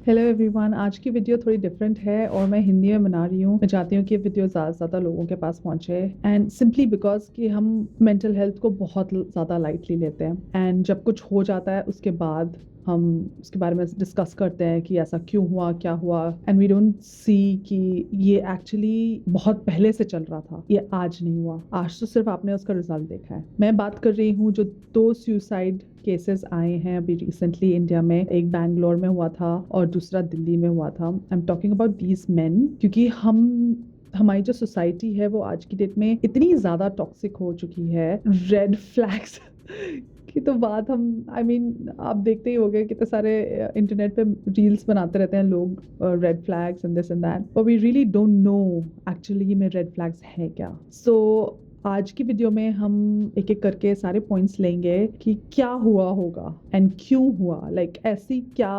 Hello everyone, आज की video थोड़ी डिफरेंट है और मैं हिंदी में बना रही हूँ। मैं चाहती हूँ कि ये वीडियो ज़्यादा से ज़्यादा लोगों के पास पहुँचे एंड सिंपली बिकॉज कि हम मेंटल हेल्थ को बहुत ज़्यादा लाइटली लेते हैं एंड जब कुछ हो जाता है उसके बाद हम उसके बारे में डिस्कस करते हैं कि ऐसा क्यों हुआ, क्या हुआ, एंड वी डोंट सी कि ये एक्चुअली बहुत पहले से चल रहा था, ये आज नहीं हुआ। आज तो सिर्फ आपने उसका रिजल्ट देखा है। मैं बात कर रही हूँ जो 2 सुसाइड केसेस आए हैं अभी रिसेंटली इंडिया में। एक बैंगलोर में हुआ था और दूसरा दिल्ली में हुआ था। I am talking about these main क्योंकि हमारी जो सोसाइटी है वो आज की डेट में इतनी ज़्यादा टॉक्सिक हो चुकी है। रेड फ्लैग्स की तो बात हम आप देखते ही होंगे कितने सारे इंटरनेट पे रील्स बनाते रहते हैं लोग, red flags and this and that, but we really don't know actually में रेड फ्लैग्स है क्या। सो आज की वीडियो में हम एक एक करके सारे पॉइंट्स लेंगे कि क्या हुआ होगा एंड क्यों हुआ। ऐसी क्या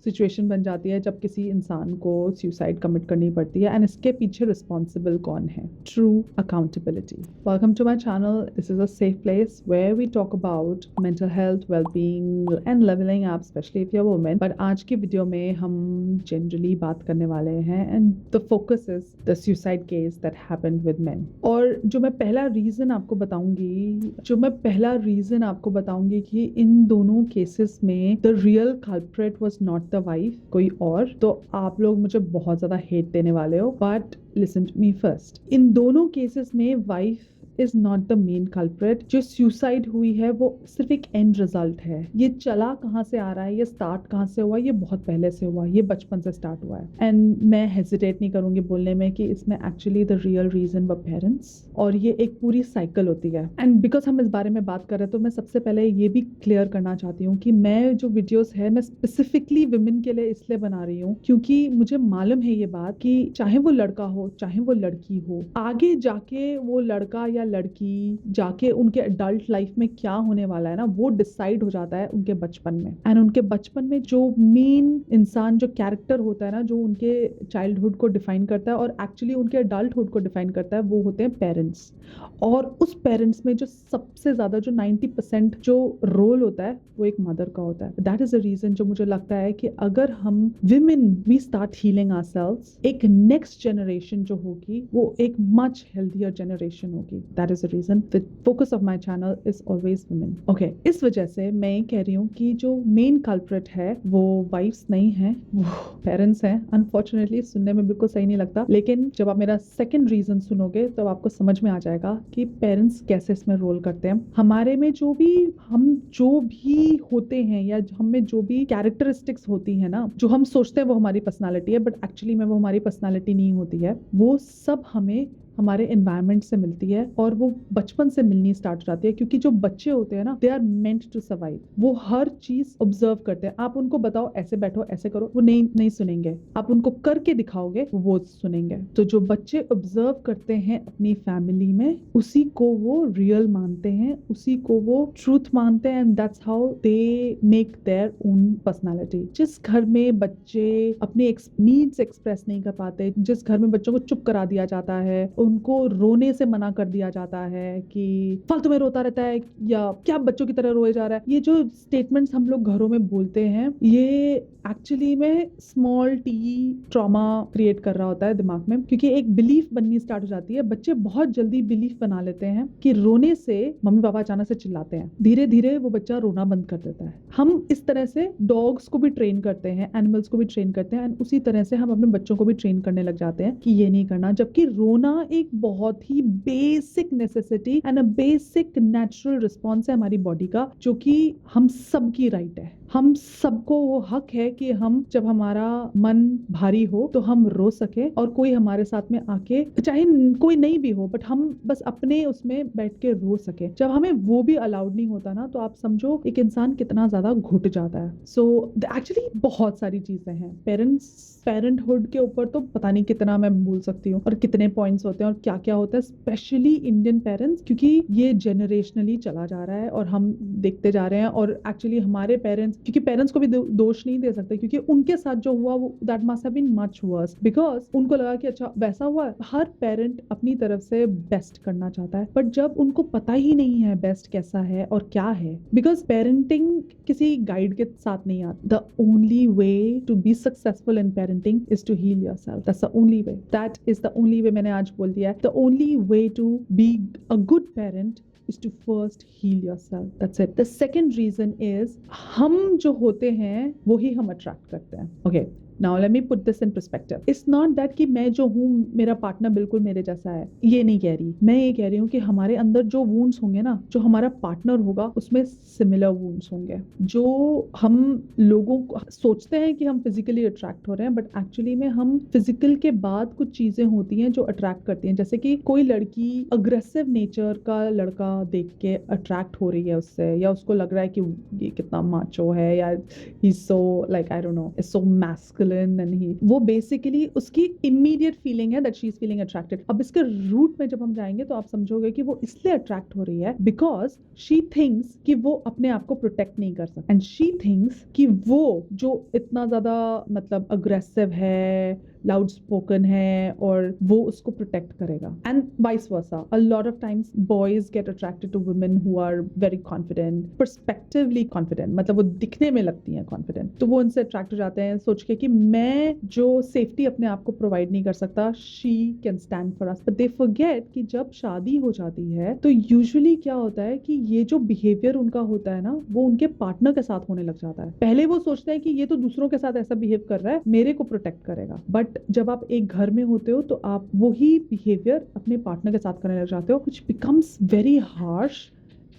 सिचुएशन बन जाती है जब किसी इंसान को सुसाइड कमिट करनी पड़ती है एंड इसके पीछे रिस्पॉन्सिबल कौन है। True accountability. Welcome to my channel. This is a safe place where we talk about mental health, wellbeing and levelling up, especially if you are women. But आज की video में हम जनरली बात करने वाले हैं and the focus is the suicide case that happened with main. और जो मैं पहला रीजन आपको बताऊंगी कि इन दोनों केसेस में the real culprit was not the wife, कोई और। तो आप लोग मुझे बहुत ज्यादा हेट देने वाले हो, but listen to me first. इन दोनों केसेस में wife is not the main culprit. जो सुसाइड हुई है वो सिर्फ एक एंड रिजल्ट है। ये चला कहाँ से आ रहा है, ये स्टार्ट कहाँ से हुआ, ये बहुत पहले से हुआ, ये बचपन से स्टार्ट हुआ है। एंड मैं हेजिटेट नहीं करूंगी बोलने में कि इसमें एक्चुअली द रियल रीजन व पेरेंट्स, और ये एक पूरी साइकिल होती है। एंड बिकॉज हम इस बारे में बात कर रहे हैं तो मैं सबसे पहले ये भी क्लियर करना चाहती हूँ कि मैं जो वीडियोस है मैं स्पेसिफिकली वुमेन के लिए इसलिए बना रही हूँ क्योंकि मुझे मालूम है ये बात कि चाहे वो लड़का हो चाहे वो लड़की हो, आगे जाके वो लड़का या लड़की जाके उनके अडल्ट लाइफ में क्या होने वाला है ना, वो डिसाइड हो जाता है उनके बचपन में। एंड उनके बचपन में जो मेन इंसान, जो कैरेक्टर होता है ना, जो उनके चाइल्डहुड को डिफाइन करता है और एक्चुअली उनके अडल्टहुड को डिफाइन करता है, वो होते हैं पेरेंट्स। और उस पेरेंट्स में जो सबसे ज्यादा, जो 90% जो रोल होता है वो एक मदर का होता है। दैट इज द रीजन जो मुझे लगता है कि अगर हम women we start healing ourselves, एक नेक्स्ट जनरेशन जो होगी वो एक मच हेल्थियर जनरेशन होगी। That is the reason the focus of my channel is always women. Okay, इस वजह से मैं कह रही हूँ कि जो मेन कल्प्रेट है वो वाइफ्स नहीं है, वो पेरेंट्स हैं। अनफॉर्चुनेटली सुनने में बिल्कुल सही नहीं लगता, लेकिन जब आप मेरा सेकंड रीजन सुनोगे तो आपको समझ में आ जाएगा कि पेरेंट्स कैसे इसमें रोल करते हैं। हमारे में हम जो भी होते हैं या हम में जो भी कैरेक्टरिस्टिक्स होती है ना, जो हम सोचते हैं वो हमारी पर्सनालिटी है, बट एक्चुअली में वो हमारी पर्सनालिटी नहीं होती है। वो सब हमें हमारे एनवायरनमेंट से मिलती है और वो बचपन से मिलनी स्टार्ट हो जाती है। क्योंकि जो बच्चे होते हैं ना, they are meant to survive. वो हर चीज ऑब्जर्व करते हैं। आप उनको बताओ ऐसे बैठो, ऐसे करो, वो नहीं सुनेंगे। आप उनको करके दिखाओगे, वो सुनेंगे। तो जो बच्चे ऑब्जर्व करते हैं अपनी फैमिली में, उसी को वो रियल मानते हैं, उसी को वो ट्रूथ मानते हैं, and that's how they make their own personality. जिस घर में बच्चे अपने नीड्स एक्सप्रेस नहीं कर पाते, जिस घर में बच्चों को चुप करा दिया जाता है, उनको रोने से मना कर दिया जाता है कि फालतू में रोता रहता है या क्या बच्चों की तरह रोए जा रहा है, ये जो स्टेटमेंट्स हम लोग घरों में बोलते हैं, ये एक्चुअली में स्मॉल टी ट्रॉमा क्रिएट कर रहा होता है दिमाग में। क्योंकि एक बिलीफ बननी स्टार्ट हो जाती है। बच्चे बहुत जल्दी बिलीफ बना लेते हैं कि रोने से मम्मी पापा अचानक से चिल्लाते हैं, धीरे धीरे वो बच्चा रोना बंद कर देता है। हम इस तरह से डॉग्स को भी ट्रेन करते हैं, एनिमल्स को भी ट्रेन करते हैं, एंड उसी तरह से हम अपने बच्चों को भी ट्रेन करने लग जाते हैं कि ये नहीं करना। जबकि रोना एक बहुत ही basic necessity and a basic natural response है हमारी बॉडी का, जो कि हम सबकी राइट है। हम सबको वो हक है कि हम जब हमारा मन भारी हो तो हम रो सके और कोई हमारे साथ में आके, चाहे कोई नहीं भी हो, बट हम बस अपने उसमें बैठ के रो सके। जब हमें वो भी अलाउड नहीं होता ना, तो आप समझो एक इंसान कितना ज्यादा घुट जाता है। सो एक्चुअली बहुत सारी चीजें हैं। पेरेंटहुड के ऊपर तो पता नहीं कितना मैं बोल सकती हूँ और कितने पॉइंट्स होते हैं और क्या क्या होता है, स्पेशली इंडियन पेरेंट्स, क्योंकि ये जनरेशनली चला जा रहा है और हम देखते जा रहे हैं। और एक्चुअली हमारे पेरेंट्स क्योंकि पेरेंट्स को भी दोष नहीं दे सकते, क्योंकि उनके साथ जो हुआ वो that must have been much worse, because उनको लगा कि अच्छा वैसा हुआ। हर पेरेंट अपनी तरफ से बेस्ट करना चाहता है, बट जब उनको पता ही नहीं है बेस्ट कैसा है और क्या है, बिकॉज पेरेंटिंग किसी गाइड के साथ नहीं आती। The only way to be successful in parenting is to heal yourself. That's the only way, that is the only way. मैंने आज बोल दिया है, the only way to be a good parent is to first heal yourself. That's it. The second reason is हम जो होते हैं वो ही हम attract करते हैं. Okay. Now let me put this in perspective. It's not that कि मैं जो हूँ मेरा पार्टनर बिल्कुल मेरे जैसा है, ये नहीं कह रही। मैं ये कह रही हूँ कि हमारे अंदर जो wounds होंगे ना, जो हमारा पार्टनर होगा उसमें similar wounds होंगे। जो हम लोगों को सोचते हैं कि हम फिजिकली अट्रैक्ट हो रहे हैं, बट एक्चुअली में हम फिजिकल के बाद कुछ चीजें होती हैं जो अट्रैक्ट करती हैं। जैसे कि कोई लड़की अग्रेसिव नेचर का लड़का देख के अट्रैक्ट हो रही है उससे, या उसको लग रहा है कि ये कितना माचो है, या he so like I don't know is so masculine, and he वो बेसिकली उसकी इमीडिएट फीलिंग है that she is feeling attracted. अब इसके रूट में जब हम जाएंगे तो आप समझोगे कि वो इसलिए अट्रैक्ट हो रही है बिकॉज शी थिंक्स कि वो अपने आप को प्रोटेक्ट नहीं कर सकती, एंड शी थिंक्स कि वो जो इतना ज्यादा मतलब अग्रेसिव है, लाउड स्पोकन है, और वो उसको प्रोटेक्ट करेगा। And vice versa, a lot of times boys get attracted to women who are very confident, perspectively confident, मतलब वो दिखने में लगती हैं कॉन्फिडेंट, तो वो उनसे अट्रैक्ट हो जाते हैं सोच के कि मैं जो सेफ्टी अपने आप को प्रोवाइड नहीं कर सकता, she can stand for us. But they forget कि जब शादी हो जाती है तो यूजुअली क्या होता है कि ये जो बिहेवियर उनका होता है ना, वो उनके पार्टनर के साथ होने लग जाता है। पहले वो सोचते हैं कि ये तो दूसरों के साथ ऐसा बिहेव कर रहा है, मेरे को प्रोटेक्ट करेगा, बट जब आप एक घर में होते हो तो आप वही बिहेवियर अपने पार्टनर के साथ करने लग जाते हो, which becomes very harsh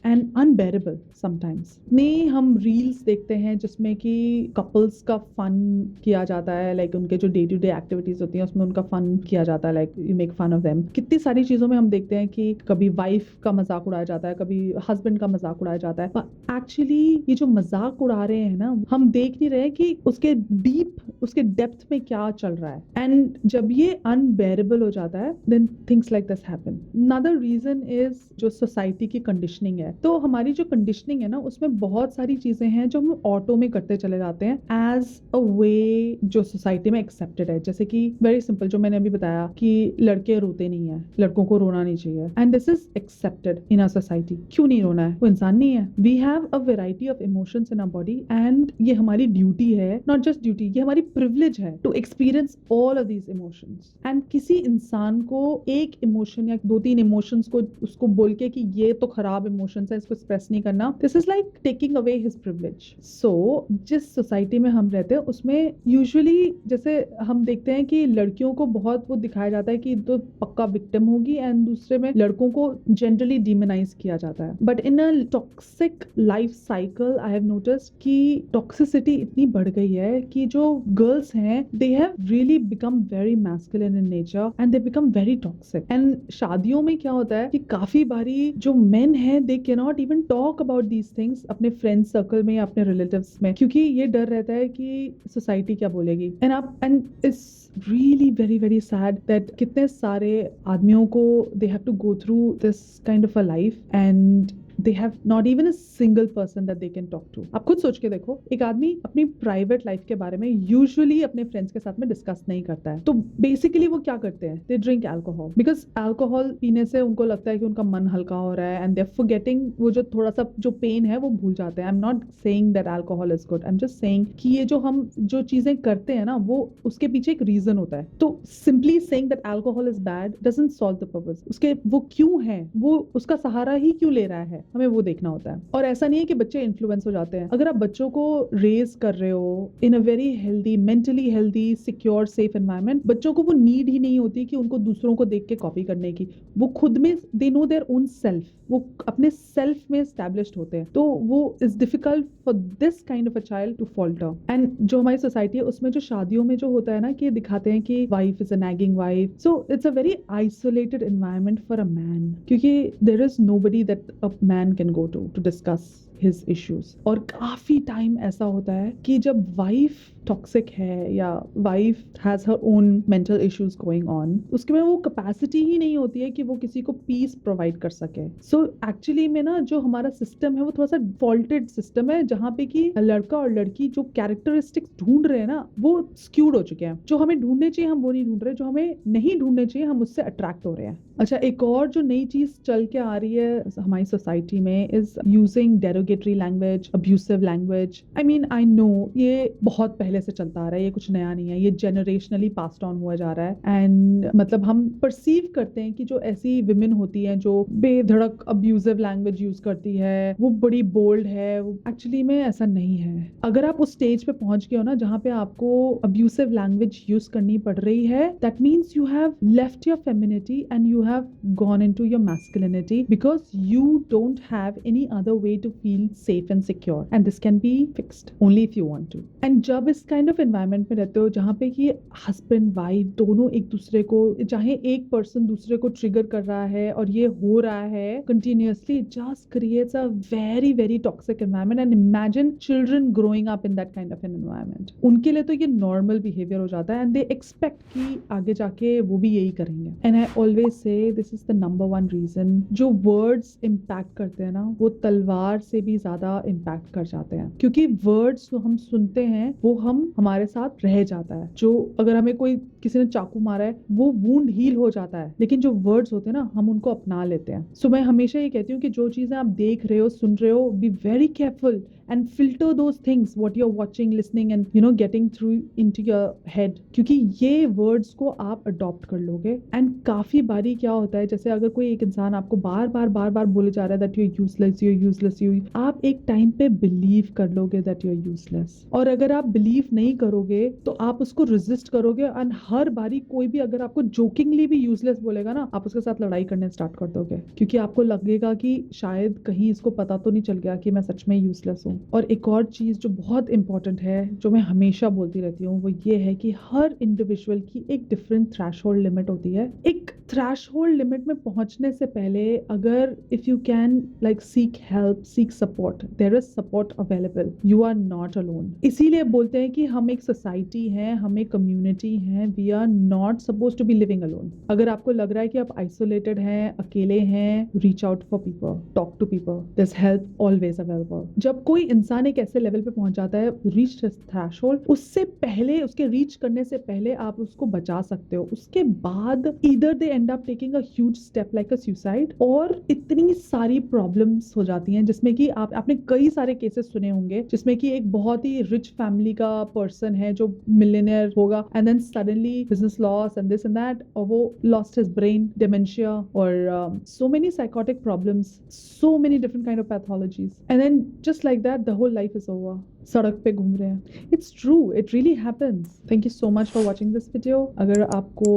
and unbearable sometimes. नहीं, हम रील्स देखते हैं जिसमें कि कपल्स का फन किया जाता है, लाइक उनके जो डे टू डे एक्टिविटीज होती हैं उसमें उनका फन किया जाता है, like you make fun of them. कितनी सारी चीजों में हम देखते हैं कि कभी वाइफ का मजाक उड़ाया जाता है, कभी हस्बैंड का मजाक उड़ाया जाता है, पर एक्चुअली ये जो मजाक उड़ा रहे हैं ना, हम देख नहीं रहे कि उसके डीप, उसके डेप्थ में क्या चल रहा है। एंड जब ये अनबेरेबल हो जाता है then things like this happen. Another reason is जो सोसाइटी की कंडीशनिंग है। तो हमारी जो कंडीशनिंग है ना, उसमें बहुत सारी चीजें हैं जो हम ऑटो में करते चले जाते हैं एज अ वे जो सोसाइटी में एक्सेप्टेड है। जैसे कि वेरी सिंपल, जो मैंने अभी बताया कि लड़के रोते नहीं है, लड़कों को रोना नहीं चाहिए, and this is accepted in our society. क्यों नहीं रोना है? वो इंसान नहीं है। We have a variety of emotions in our body, and ये हमारी ड्यूटी है, नॉट जस्ट ड्यूटी, ये हमारी प्रिविलेज है to experience all of these emotions. And किसी इंसान को एक इमोशन या दो तीन इमोशंस को उसको बोल के कि ये तो खराब इमोशन है, इसको एक्सप्रेस नहीं करना, this is like taking away his privilege. So जिस सोसाइटी में हम रहते हैं उसमें यूजुअली जैसे हम देखते हैं कि लड़कियों को बहुत वो दिखाया जाता है कि तो पक्का विक्टिम होगी, एंड दूसरे में लड़कों को जनरली डिमोनाइज किया जाता है। But in a toxic life cycle I have noticed कि टॉक्सिसिटी इतनी बढ़ गई है कि जो गर्ल्स हैं they have really become very masculine in nature and they become very toxic. And शादियों में क्या होता है कि काफी बारी जो मेन है दे cannot even talk about these things अपने फ्रेंड सर्कल में या अपने रिलेटिव्स में, क्योंकि ये डर रहता है कि सोसाइटी क्या बोलेगी। And it's really very very sad that कितने सारे आदमियों को they have to go through this kind of a life and they have not even a single person that they can talk to। आप खुद सोच के देखो, एक आदमी अपनी प्राइवेट लाइफ के बारे में यूजुअली अपने फ्रेंड्स के साथ में डिस्कस नहीं करता है, तो बेसिकली वो क्या करते हैं? They drink alcohol, because alcohol पीने से उनको लगता है कि उनका मन हल्का हो रहा है, एंड दे आर फॉरगेटिंग वो जो थोड़ा सा जो पेन है वो भूल जाते हैं। I am not saying that alcohol is good, I am just saying कि ये जो हम जो चीजें करते हैं ना, वो उसके पीछे एक रीजन होता है। तो simply saying that alcohol is bad doesn't solve the purpose. उसके वो क्यों है, वो उसका सहारा ही क्यों ले रहा है, हमें वो देखना होता है। और ऐसा नहीं है कि बच्चे इन्फ्लुएंस हो जाते हैं। अगर आप बच्चों को रेज कर रहे हो in a very healthy, mentally healthy, secure, safe environment, बच्चों को वो नीड ही नहीं होती कि उनको दूसरों को देख के कॉपी करने की। वो खुद में they know their own self, वो अपने सेल्फ में एस्टैब्लिश्ड होते हैं। तो वो is difficult for this kind of a child to falter. And जो हमारी सोसाइटी है उसमें जो शादियों में जो होता है ना कि दिखाते हैं कि wife is a nagging wife, so it's a very isolated environment for a man, क्योंकि there is nobody that a man can go to discuss his issues. और काफी टाइम ऐसा होता है कि जब वाइफ टॉक्सिक है या wife has her own mental issues going on, उसके में वो कैपेसिटी ही नहीं होती है कि वो किसी को पीस प्रोवाइड कर सके. सो एक्चुअली में ना जो हमारा सिस्टम है वो थोड़ा सा फॉल्टेड सिस्टम है, जहाँ पे कि लड़का और लड़की जो कैरेक्टरिस्टिक्स ढूंढ रहे हैं ना वो स्क्यूड हो चुके हैं. जो हमें ढूंढने चाहिए हम वो नहीं ढूंढ रहे, जो हमें नहीं ढूंढने चाहिए हम उससे अट्रैक्ट हो रहे हैं. अच्छा, एक और जो नई चीज चल के आ रही है हमारी सोसाइटी में is using derogatory language, abusive language. I mean I know ये बहुत पहले से चलता आ रहा है, ये कुछ नया नहीं है, ये जनरेशनली पास्ड ऑन हुआ जा रहा है. एंड मतलब हम परसीव करते हैं कि जो ऐसी विमेन होती हैं जो बेधड़क अब्यूसिव लैंग्वेज यूज करती है वो बड़ी बोल्ड है. एक्चुअली में ऐसा नहीं है. अगर आप उस स्टेज पे पहुंच गए हो ना जहाँ पे आपको अब्यूसिव लैंग्वेज यूज करनी पड़ रही है, that means you have left your femininity and you have gone into your masculinity because you don't have any other way to feel safe and secure, and this can be fixed only if you want to. And जब इस kind of environment में रहते हो जहाँ पे कि husband wife दोनों एक दूसरे को, चाहे एक person दूसरे को trigger कर रहा है और ये हो रहा है continuously, it just creates a very very toxic environment. And imagine children growing up in that kind of an environment. उनके लिए तो ये normal behavior हो जाता है and they expect कि आगे जाके वो भी यही करेंगे. And I always say this is the number one reason. जो words impact करते हैं ना वो तलवार से भी ज्यादा impact कर जाते हैं, क्योंकि words जो हम सुनते हैं वो हमारे साथ रह जाता है. जो अगर हमें कोई किसी ने चाकू मारा है वो wound heal हो जाता है, लेकिन जो words होते हैं ना हम उनको अपना लेते हैं. So मैं हमेशा ये कहती हूँ कि जो चीजें आप देख रहे हो सुन रहे हो, be very careful and filter those things what you're watching, listening and you know getting through into your head, क्योंकि ये words को आप adopt कर लोगे. And काफी बारी क्या होता है, जैसे अगर कोई एक इंसान आपको बार बार बोले जा रहा है that you're useless, आप एक टाइम पे बिलीव कर लोगे that you're useless. और अगर आप बिलीव नहीं करोगे तो आप उसको resist करोगे और हर बारी कोई भी अगर आपको जोकिंगली भी यूजलेस बोलेगा ना आप उसके साथ लड़ाई करने स्टार्ट कर दोगे, क्योंकि आपको लगेगा कि शायद कहीं इसको पता तो नहीं चल गया कि मैं सच में यूजलेस हूँ. और एक और चीज जो बहुत इंपॉर्टेंट है जो मैं हमेशा बोलती रहती हूँ वो ये है कि हर इंडिविजुअल की एक डिफरेंट थ्रेशहोल्ड लिमिट होती है. एक थ्रेशहोल्ड लिमिट में पहुंचने से पहले अगर if you can like seek help, seek support, there is support available, you are not alone. इसीलिए बोलते हैं कि हम एक सोसाइटी है, हम एक कम्युनिटी है, we are not suppose to be living alone. अगर आपको लग रहा है कि आप आइसोलेटेड हैं, अकेले हैं, reach out for people, talk to people, there is help always available. जब कोई इंसान एक ऐसे लेवल पे पहुंच जाता है रीच थ्रेशहोल्ड, उससे पहले, उसके रीच करने से पहले आप उसको बचा सकते हो. उसके बाद either they and up taking a huge step like a suicide, और इतनी सारी प्रॉब्लम्स हो जाती हैं जिसमें कि आपने कई सारे केसेस सुने होंगे जिसमें कि एक बहुत ही रिच फैमिली का पर्सन है जो मिलियनेयर होगा and then suddenly business loss and this and that, और वो लॉस्ट हिज ब्रेन, डिमेंशिया और so many psychotic problems, so many different kind of pathologies, and then just like that the whole life is over. सड़क पे घूम रहे हैं. It's true, it really happens. Thank you so much for watching this video. अगर आपको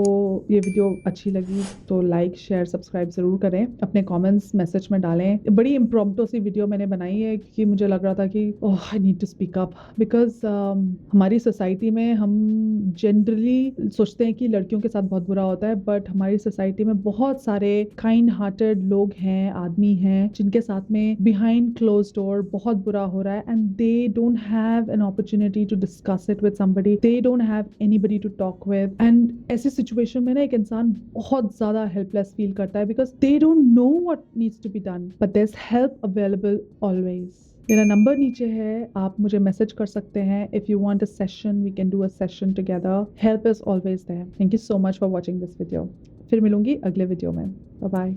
ये video अच्छी लगी तो लाइक, शेयर, सब्सक्राइब जरूर करें. अपने कमेंट्स मैसेज में डालें. बड़ी इम्प्रॉम्प्टू सी वीडियो मैंने बनाई है क्योंकि मुझे लग रहा था कि oh I need to speak up, because हमारी सोसाइटी में हम जनरली सोचते हैं कि लड़कियों के साथ बहुत बुरा होता है, बट हमारी सोसाइटी में बहुत सारे काइंड हार्टेड लोग हैं, आदमी हैं जिनके साथ में बिहाइंड क्लोज डोर बहुत बुरा हो रहा है, and they don't have an opportunity to discuss it with somebody, they don't have anybody to talk with, and ऐसी सिचुएशन में ना एक इंसान बहुत ज्यादा हेल्पलेस फील करता है because they don't know what needs to be done, but there's help available always. मेरा नंबर नीचे है, आप मुझे मैसेज कर सकते हैं. If you want a session, we can do a session together. Help is always there. Thank you so much for watching this video. फिर मिलूंगी अगले वीडियो में. Bye bye.